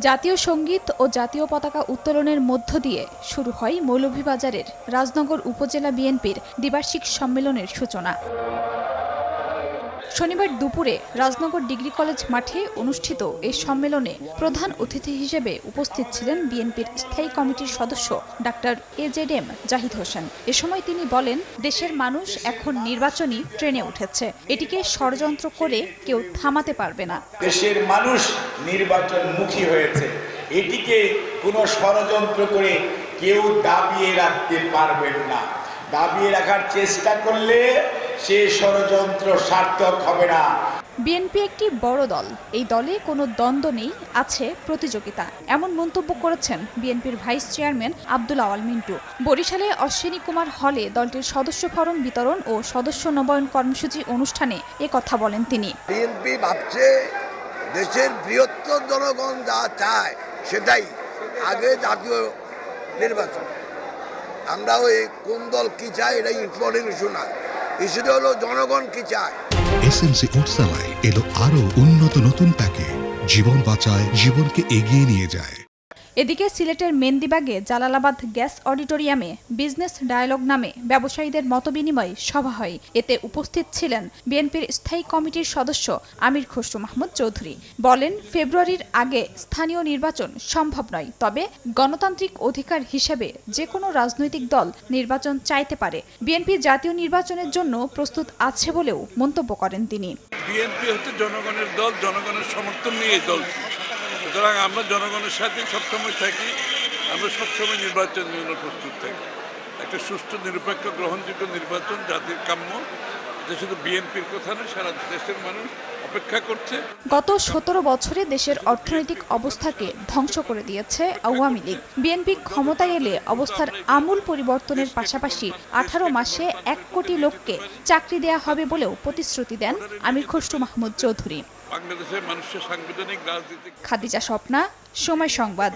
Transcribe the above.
জাতীয় সঙ্গীত ও জাতীয় পতাকা উত্তোলনের মধ্য দিয়ে শুরু হয় মৌলভীবাজারের রাজনগর উপজেলা বিএনপির দ্বিবার্ষিক সম্মেলনের সূচনা। শনিবার দুপুরে রাজনগর ডিগ্রি কলেজ মাঠে অনুষ্ঠিত এই সম্মেলনে প্রধান অতিথি হিসেবে উপস্থিত ছিলেন বিএনপির স্থায়ী কমিটির সদস্য ডাক্তার এজেডএম জাহিদ হোসেন। এ সময় তিনি বলেন, দেশের মানুষ এখন নির্বাচনী ট্রেনে উঠেছে, এটিকে ষড়যন্ত্র করে কেউ থামাতে পারবে না। দেশের মানুষ নির্বাচনমুখী হয়েছে, এটিকে কোনো ষড়যন্ত্র করে কেউ দাবিয়ে রাখতে পারবেন না। দাবিয়ে রাখার চেষ্টা করলে সে ষড়যন্ত্র সার্থক হবে না। বিএনপি একটি বড় দল, এই দলে কোনো দ্বন্দ্ব নেই, আছে প্রতিযোগিতা, এমন মন্তব্য করেছেন বিএনপির ভাইস চেয়ারম্যান আব্দুল আওয়াল মিন্টু। বরিশালে অশ্বিনী কুমার হলে দলটির সদস্য ফরম বিতরণ ও সদস্য নবায়ন কর্মসূচি অনুষ্ঠানে কথা বলেন তিনি। বিএনপি ভাবছে দেশের বৃহত্তর জনগণ যা চায় সেটাই আগে জাতীয় নির্বাচন। আমরা ওই কোন দল কি চায় এটা ইম্পর্টেন্ট ইস্যু না, ইস্যুটা হলো জনগণ কি চায়। এসএমসি ওটসালাই এলো আরো উন্নত নতুন প্যাকে, জীবন বাঁচায়, জীবনকে এগিয়ে নিয়ে যায়। এদিকে সিলেটের মেন্দিবাগে জালালাবাদ গ্যাস অডিটোরিয়ামে বিজনেস ডায়ালগ নামে ব্যবসায়ীদের মতবিনিময় সভা হয়। এতে উপস্থিত ছিলেন বিএনপির স্থায়ী কমিটির সদস্য আমির খসরু মাহমুদ চৌধুরী। বলেন, ফেব্রুয়ারির আগে স্থানীয় নির্বাচন সম্ভব নয়, তবে গণতান্ত্রিক অধিকার হিসেবে যে কোনো রাজনৈতিক দল নির্বাচন চাইতে পারে। বিএনপি জাতীয় নির্বাচনের জন্য প্রস্তুত আছে বলেও মন্তব্য করেন তিনি। বিএনপি হচ্ছে জনগণের দল, জনগণের সমর্থন নিয়ে এই দল, সুতরাং আমরা জনগণের সাথে সবসময় থাকি, আমরা সবসময় নির্বাচনের জন্য প্রস্তুত থাকি। একটা সুষ্ঠু নিরপেক্ষ গ্রহণযোগ্য নির্বাচন জাতির কাম্য, এটা শুধু বিএনপির কথা নয়, সারা দেশের মানুষ অপেক্ষা করছে। গত 17 বছরে দেশের অর্থনৈতিক অবস্থাকে ধ্বংস করে দিয়েছে আওয়ামী লীগ। বিএনপি ক্ষমতায় এলে অবস্থার আমূল পরিবর্তনের পাশাপাশি 18 মাসে 1 কোটি লোককে চাকরি দেয়া হবে বলেও প্রতিশ্রুতি দেন আমির খসরু মাহমুদ চৌধুরী। বাংলাদেশের মানুষের সাংবিধানিক রাজনীতি। খাদিজা স্বপ্না, সময় সংবাদ।